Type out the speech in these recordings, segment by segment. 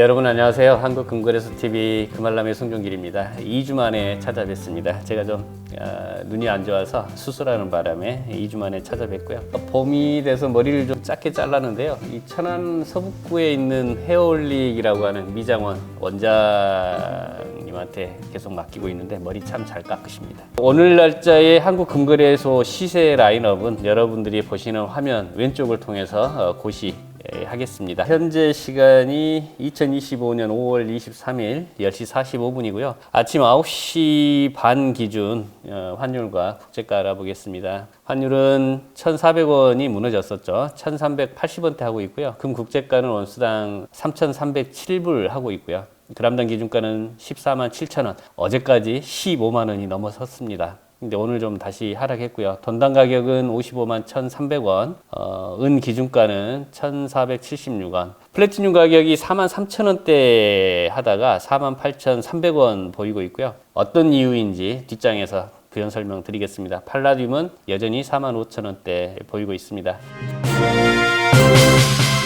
여러분 안녕하세요. 한국금거래소TV 금알람의 송종길입니다. 2주 만에 찾아뵙습니다. 제가 좀 눈이 안 좋아서 수술하는 바람에 2주 만에 찾아뵙고요. 봄이 돼서 머리를 좀 짧게 잘랐는데요. 이 천안 서북구에 있는 헤어올릭이라고 하는 미장원 원장님한테 계속 맡기고 있는데 머리 참 잘 깎으십니다. 오늘 날짜의 한국금거래소 시세 라인업은 여러분들이 보시는 화면 왼쪽을 통해서 고시하겠습니다. 현재 시간이 2025년 5월 23일 10시 45분이고요. 아침 9시 반 기준 환율과 국제가 알아보겠습니다. 환율은 1,400원이 무너졌었죠. 1,380원대 하고 있고요. 금 국제가는 원수당 3,307불 하고 있고요. 그람당 기준가는 14만 7천원. 어제까지 15만 원이 넘어섰습니다. 근데 오늘 좀 다시 하락했고요. 돈당 가격은 55만 1,300원, 은 기준가는 1,476원. 플래티늄 가격이 4만 3천원대 하다가 4만 8,300원 보이고 있고요. 어떤 이유인지 뒷장에서 부연 설명 드리겠습니다. 팔라듐은 여전히 4만 5천원대 보이고 있습니다.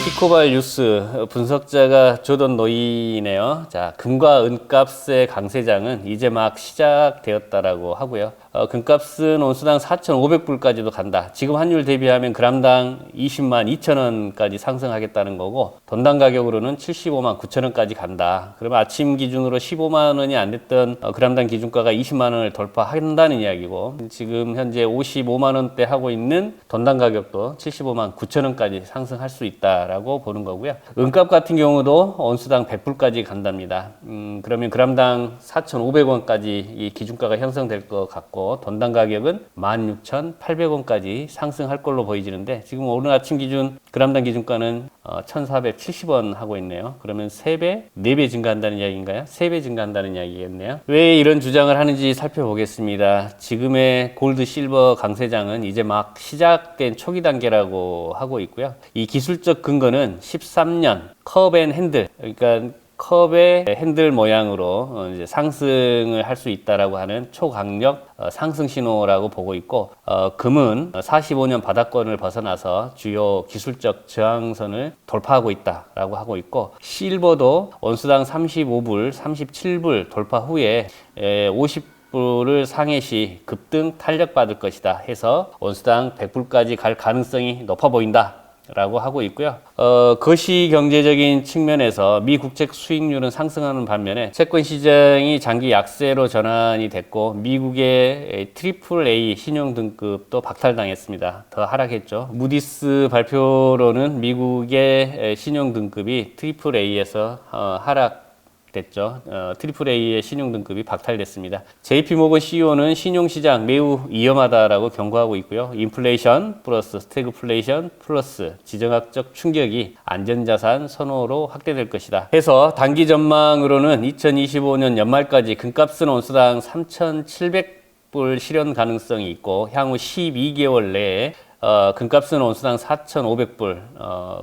피코발 뉴스 분석자가 조던 노이네요. 자, 금과 은값의 강세장은 이제 막 시작되었다라고 하고요. 금값은 온수당 4,500불까지도 간다. 지금 환율 대비하면 그람당 20만 2천원까지 상승하겠다는 거고, 돈당 가격으로는 75만 9천원까지 간다. 그러면 아침 기준으로 15만 원이 안 됐던 그람당 기준가가 20만 원을 돌파한다는 이야기고, 지금 현재 55만 원대 하고 있는 돈당 가격도 75만 9천원까지 상승할 수 있다라고 보는 거고요. 은값 같은 경우도 온수당 100불까지 간답니다. 그러면 그람당 4,500원까지 이 기준가가 형성될 것 같고, 돈당 가격은 16,800원까지 상승할 걸로 보이지는데, 지금 오늘 아침 기준 그람당 기준가는 1,470원 하고 있네요. 그러면 3배, 4배 증가한다는 이야기인가요? 3배 증가한다는 이야기겠네요. 왜 이런 주장을 하는지 살펴보겠습니다. 지금의 골드 실버 강세장은 이제 막 시작된 초기 단계라고 하고 있고요. 이 기술적 근거는 13년 컵앤핸들, 그러니까 컵의 핸들 모양으로 이제 상승을 할 수 있다라고 하는 초강력 상승 신호라고 보고 있고, 금은 45년 바닥권을 벗어나서 주요 기술적 저항선을 돌파하고 있다라고 하고 있고, 실버도 온수당 35불, 37불 돌파 후에 50불을 상해 시 급등 탄력받을 것이다 해서 온수당 100불까지 갈 가능성이 높아 보인다 라고 하고 있고요. 거시 경제적인 측면에서 미 국채 수익률은 상승하는 반면에 채권 시장이 장기 약세로 전환이 됐고, 미국의 트리플 A 신용 등급도 박탈당했습니다. 더 하락했죠. 무디스 발표로는 미국의 신용 등급이 트리플 A에서 하락됐죠. 트리플 A의 신용 등급이 박탈됐습니다. JP모건 CEO는 신용시장 매우 위험하다라고 경고하고 있고요. 인플레이션 플러스 스태그플레이션 플러스 지정학적 충격이 안전자산 선호로 확대될 것이다 해서 단기 전망으로는 2025년 연말까지 금값은 온수당 3,700불 실현 가능성이 있고, 향후 12개월 내에 금값은 온수당 4,500불,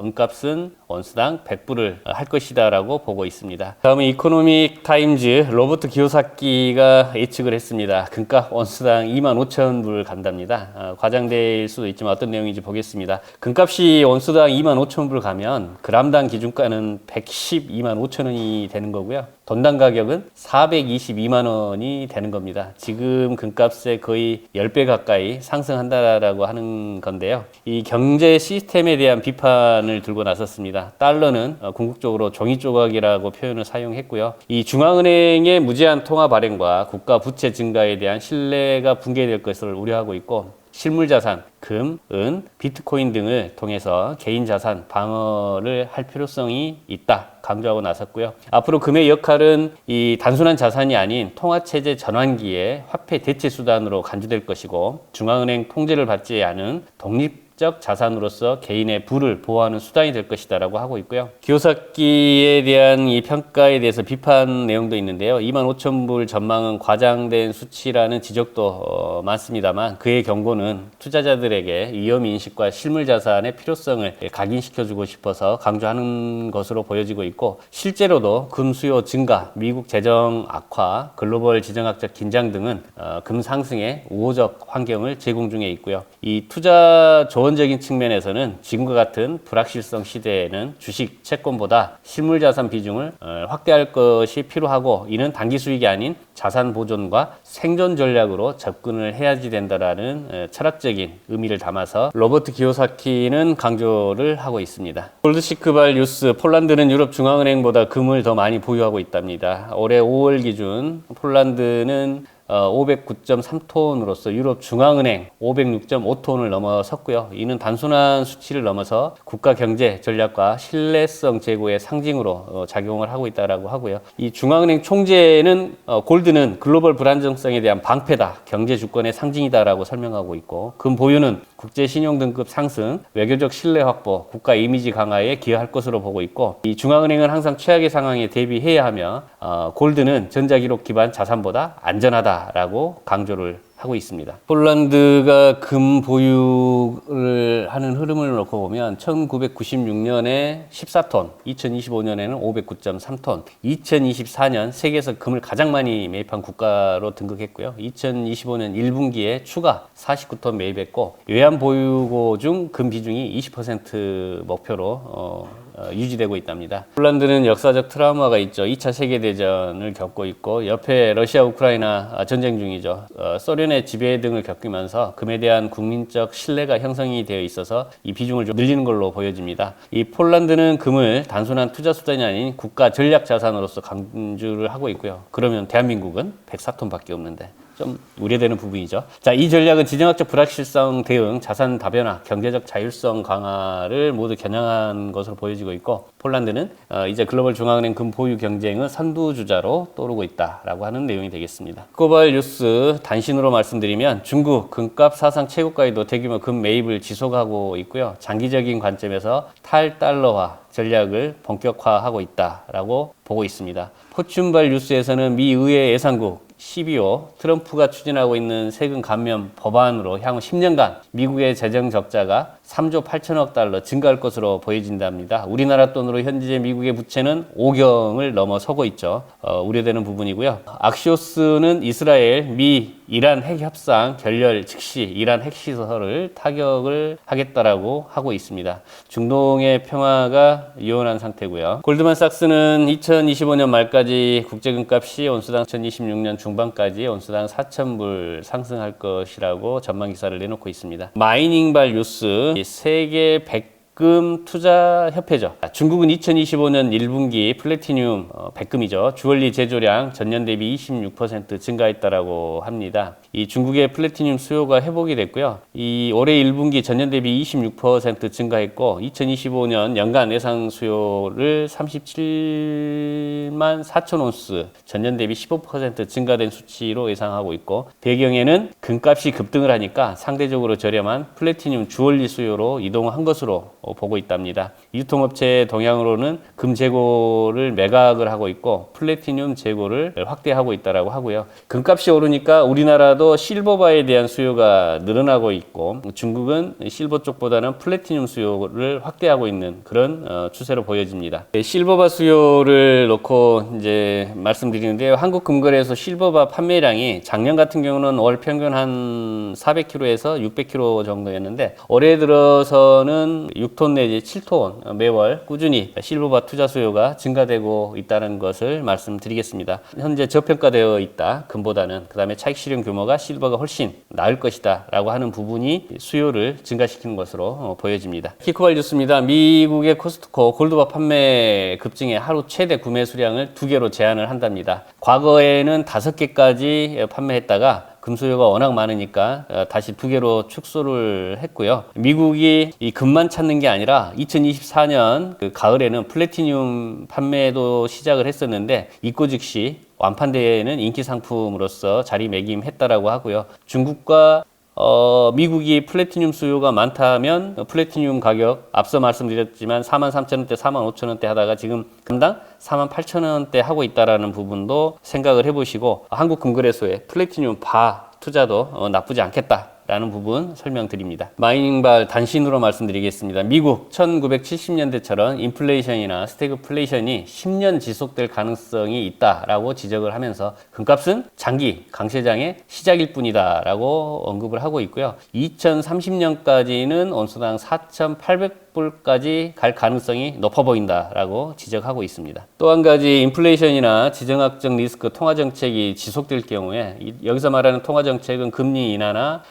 은값은 온수당 100불을 할 것이다 라고 보고 있습니다. 다음은 이코노믹 타임즈 로버트 기요사키가 예측을 했습니다. 금값 온수당 25,000불 간답니다. 과장될 수도 있지만 어떤 내용인지 보겠습니다. 금값이 온수당 25,000불 가면 그람당 기준가는 112만 5천원이 되는 거고요. 돈당 가격은 422만 원이 되는 겁니다. 지금 금값의 거의 10배 가까이 상승한다라고 하는 건데요. 이 경제 시스템에 대한 비판을 들고 나섰습니다. 달러는 궁극적으로 종이 조각이라고 표현을 사용했고요. 이 중앙은행의 무제한 통화 발행과 국가 부채 증가에 대한 신뢰가 붕괴될 것을 우려하고 있고, 실물자산, 금, 은, 비트코인 등을 통해서 개인 자산 방어를 할 필요성이 있다 강조하고 나섰고요. 앞으로 금의 역할은 이 단순한 자산이 아닌 통화체제 전환기의 화폐 대체 수단으로 간주될 것이고, 중앙은행 통제를 받지 않은 독립적 자산으로서 개인의 부를 보호하는 수단이 될 것이다 라고 하고 있고요. 기요사키에 대한 이 평가에 대해서 비판 내용도 있는데요. 25,000불 전망은 과장된 수치라는 지적도 많습니다만, 그의 경고는 투자자들에게 위험인식과 실물자산의 필요성을 각인시켜주고 싶어서 강조하는 것으로 보여지고 있고, 실제로도 금 수요 증가, 미국 재정 악화, 글로벌 지정학적 긴장 등은 금 상승에 우호적 환경을 제공 중에 있고요. 이 투자 조언 자본적인 측면에서는 지금과 같은 불확실성 시대에는 주식, 채권보다 실물자산 비중을 확대할 것이 필요하고, 이는 단기 수익이 아닌 자산 보존과 생존 전략으로 접근을 해야지 된다라는 철학적인 의미를 담아서 로버트 기요사키는 강조를 하고 있습니다. 골드시크발 뉴스, 폴란드는 유럽 중앙은행보다 금을 더 많이 보유하고 있답니다. 올해 5월 기준 폴란드는 509.3톤으로서 유럽 중앙은행 506.5톤을 넘어섰고요. 이는 단순한 수치를 넘어서 국가 경제 전략과 신뢰성 제고의 상징으로 작용을 하고 있다라고 하고요. 이 중앙은행 총재는 골드는 글로벌 불안정성에 대한 방패다, 경제 주권의 상징이다라고 설명하고 있고, 금 보유는 국제 신용 등급 상승, 외교적 신뢰 확보, 국가 이미지 강화에 기여할 것으로 보고 있고, 이 중앙은행은 항상 최악의 상황에 대비해야 하며 골드는 전자기록 기반 자산보다 안전하다라고 강조를 하고 있습니다. 폴란드가 금 보유를 하는 흐름을 놓고 보면 1996년에 14톤, 2025년에는 509.3톤, 2024년 세계에서 금을 가장 많이 매입한 국가로 등극했고요. 2025년 1분기에 추가 49톤 매입했고, 외환 보유고 중 금 비중이 20% 목표로 유지되고 있답니다. 폴란드는 역사적 트라우마가 있죠. 2차 세계대전을 겪고 있고, 옆에 러시아 우크라이나 전쟁 중이죠. 소련의 지배 등을 겪으면서 금에 대한 국민적 신뢰가 형성이 되어 있어서 이 비중을 좀 늘리는 걸로 보여집니다. 이 폴란드는 금을 단순한 투자 수단이 아닌 국가 전략 자산으로서 강조를 하고 있고요. 그러면 대한민국은 104톤밖에 없는데 좀 우려되는 부분이죠. 자, 이 전략은 지정학적 불확실성 대응, 자산 다변화, 경제적 자율성 강화를 모두 겨냥한 것으로 보여지고 있고, 폴란드는 이제 글로벌 중앙은행 금 보유 경쟁의 선두주자로 떠오르고 있다라고 하는 내용이 되겠습니다. 글로벌 뉴스 단신으로 말씀드리면, 중국 금값 사상 최고가에도 대규모 금 매입을 지속하고 있고요. 장기적인 관점에서 탈달러화 전략을 본격화하고 있다라고 보고 있습니다. 포춘발 뉴스에서는 미 의회 예산국 12호 트럼프가 추진하고 있는 세금 감면 법안으로 향후 10년간 미국의 재정 적자가 3조 8천억 달러 증가할 것으로 보여진답니다. 우리나라 돈으로 현재 미국의 부채는 5경을 넘어서고 있죠. 우려되는 부분이고요. 악시오스는 이스라엘, 미, 이란 핵 협상 결렬 즉시 이란 핵시설을 타격을 하겠다라고 하고 있습니다. 중동의 평화가 유연한 상태고요. 골드만삭스는 2025년 말까지 국제금값이 온수당 2026년 중반까지 온수당 4,000불 상승할 것이라고 전망 기사를 내놓고 있습니다. 마이닝발 뉴스, 세계 백금 투자 협회죠. 중국은 2025년 1분기 플래티늄 백금이죠. 주얼리 제조량 전년 대비 26% 증가했다라고 합니다. 이 중국의 플래티늄 수요가 회복이 됐고요. 이 올해 1분기 전년 대비 26% 증가했고, 2025년 연간 예상 수요를 37만 4천 온스, 전년 대비 15% 증가된 수치로 예상하고 있고, 배경에는 금값이 급등을 하니까 상대적으로 저렴한 플래티늄 주얼리 수요로 이동한 것으로 보고 있답니다. 유통업체 동향으로는 금 재고를 매각을 하고 있고, 플래티늄 재고를 확대하고 있다라고 하고요. 금값이 오르니까 우리나라도 실버바에 대한 수요가 늘어나고 있고, 중국은 실버 쪽보다는 플래티늄 수요를 확대하고 있는 그런 추세로 보여집니다. 실버바 수요를 놓고 이제 말씀드리는데요. 한국금거래소 실버바 판매량이 작년 같은 경우는 월 평균 한 400kg에서 600kg 정도였는데, 올해 들어서는 6톤 내지 7톤 매월 꾸준히 실버바 투자 수요가 증가되고 있다는 것을 말씀드리겠습니다. 현재 저평가되어 있다, 금보다는. 그 다음에 차익 실현 규모가 실버가 훨씬 나을 것이다 라고 하는 부분이 수요를 증가시키는 것으로 보여집니다. 키코발 뉴스입니다. 미국의 코스트코 골드바 판매 급증에 하루 최대 구매 수량을 2개로 제한을 한답니다. 과거에는 5개까지 판매했다가 금 수요가 워낙 많으니까 다시 2개로 축소를 했고요. 미국이 이 금만 찾는 게 아니라 2024년 그 가을에는 플래티늄 판매도 시작을 했었는데, 입고 즉시 완판대회는 인기 상품으로서 자리매김했다라고 하고요. 중국과 미국이 플래티늄 수요가 많다면 플래티늄 가격 앞서 말씀드렸지만 43,000원대, 45,000원대 하다가 지금 금당 48,000원대 하고 있다라는 부분도 생각을 해보시고, 한국금거래소의 플래티늄 바 투자도 나쁘지 않겠다 라는 부분 설명드립니다. 마이닝발 단신으로 말씀드리겠습니다. 미국 1970년대처럼 인플레이션이나 스태그플레이션이 10년 지속될 가능성이 있다라고 지적을 하면서 금값은 장기 강세장의 시작일 뿐이다라고 언급을 하고 있고요. 2030년까지는 온수당 4,800불까지 갈 가능성이 높아 보인다라고 지적하고 있습니다. 또 한 가지 인플레이션이나 지정학적 리스크 통화 정책이 지속될 경우에 여기서 말하는 통화 정책은 금리 인하나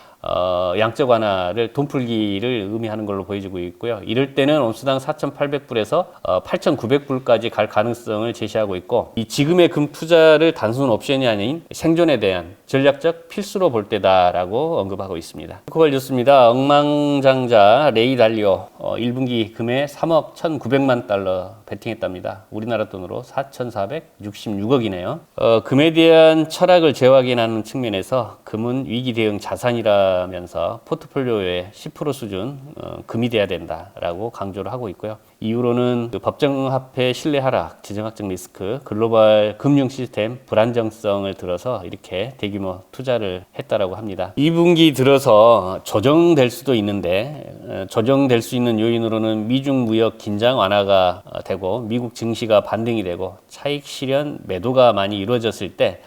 양적 완화를 돈풀기를 의미하는 걸로 보여지고 있고요. 이럴 때는 온수당 4,800불에서 8,900불까지 갈 가능성을 제시하고 있고, 이 지금의 금 투자를 단순 옵션이 아닌 생존에 대한 전략적 필수로 볼 때다라고 언급하고 있습니다. 코발 뉴스입니다. 억망장자 레이 달리오 1분기 금에 3억 1,900만 달러 베팅했답니다. 우리나라 돈으로 4,466억이네요. 금에 대한 철학을 재확인하는 측면에서 금은 위기 대응 자산이라면서 포트폴리오의 10% 수준 금이 돼야 된다라고 강조를 하고 있고요. 이후로는 법정화폐 신뢰 하락, 지정학적 리스크, 글로벌 금융 시스템 불안정성을 들어서 이렇게 대규모 투자를 했다라고 합니다. 2분기 들어서 조정될 수도 있는데, 조정될 수 있는 요인으로는 미중 무역 긴장 완화가 되고 미국 증시가 반등이 되고 차익 실현 매도가 많이 이루어졌을 때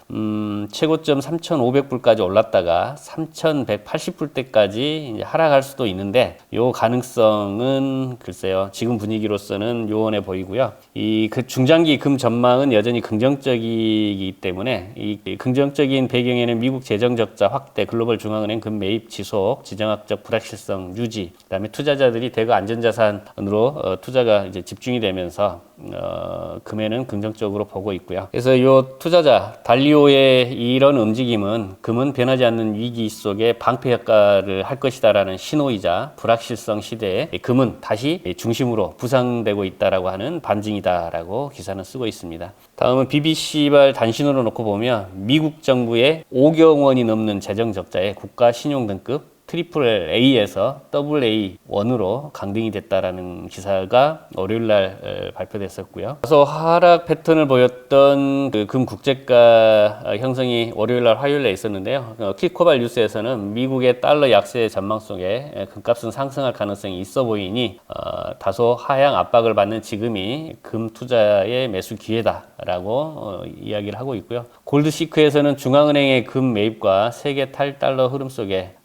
최고점 3,500불까지 올랐다가 3,180불대까지 이제 하락할 수도 있는데, 요 가능성은 글쎄요, 지금 분위기로서는 요원해 보이고요. 그 중장기 금 전망은 여전히 긍정적이기 때문에 이 긍정적인 배경에는 미국 재정 적자 확대, 글로벌 중앙은행 금 매입 지속, 지정학적 불확실성 유지, 그다음에 투자자들이 대거 안전자산으로 투자가 이제 집중이 되면서 금에는 긍정적으로 보고 있고요. 그래서 이 투자자 달리오의 이런 움직임은 금은 변하지 않는 위기 속에 방패 역할을 할 것이다라는 신호이자 불확실성 시대에 금은 다시 중심으로 부상되고 있다라고 하는 반증이다라고 기사는 쓰고 있습니다. 다음은 BBC발 단신으로 놓고 보면 미국 정부의 5억 원이 넘는 재정 적자에 국가 신용 등급 트리플 A에서 더블 A1으로 강등이 됐다라는 기사가 월요일 날 발표됐었고요. 다소 하락 패턴을 보였던 금 국제가 형성이 월요일 날 화요일 날 있었는데요. 킥코발 뉴스에서는 미국의 달러 약세 전망 속에 금값은 상승할 가능성이 있어 보이니 다소 하향 압박을 받는 지금이 금 투자의 매수 기회다라고 이야기를 하고 있고요. 골드시크에서는 중앙은행의 금 매입과 세계 탈달러 흐름 속에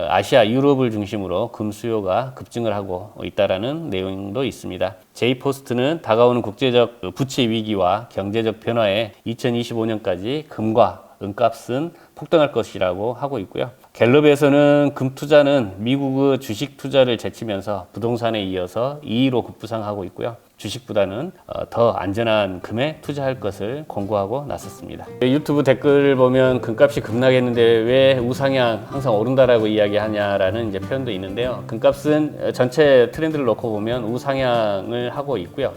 아시아, 유럽을 중심으로 금 수요가 급증을 하고 있다라는 내용도 있습니다. 제이포스트는 다가오는 국제적 부채 위기와 경제적 변화에 2025년까지 금과 은값은 폭등할 것이라고 하고 있고요. 갤럽에서는 금 투자는 미국의 주식 투자를 제치면서 부동산에 이어서 2위로 급부상하고 있고요. 주식보다는 더 안전한 금에 투자할 것을 권고하고 나섰습니다. 유튜브 댓글을 보면 금값이 급락했는데 왜 우상향 항상 오른다라고 이야기하냐라는 이제 표현도 있는데요. 금값은 전체 트렌드를 놓고 보면 우상향을 하고 있고요.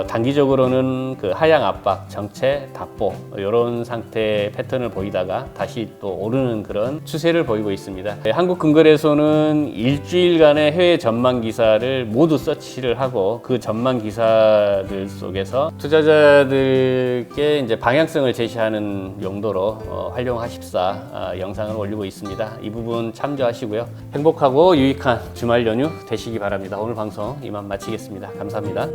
단기적으로는 그 하향 압박, 정체, 답보 이런 상태 패턴을 보이다가 다시 또 오르는 그런 추세를 보이고 있습니다. 한국금거래소는 일주일간의 해외 전망 기사를 모두 서치를 하고 그 전망 기사들 속에서 투자자들께 이제 방향성을 제시하는 용도로 활용하십사 영상을 올리고 있습니다. 이 부분 참조하시고요. 행복하고 유익한 주말 연휴 되시기 바랍니다. 오늘 방송 이만 마치겠습니다. 감사합니다.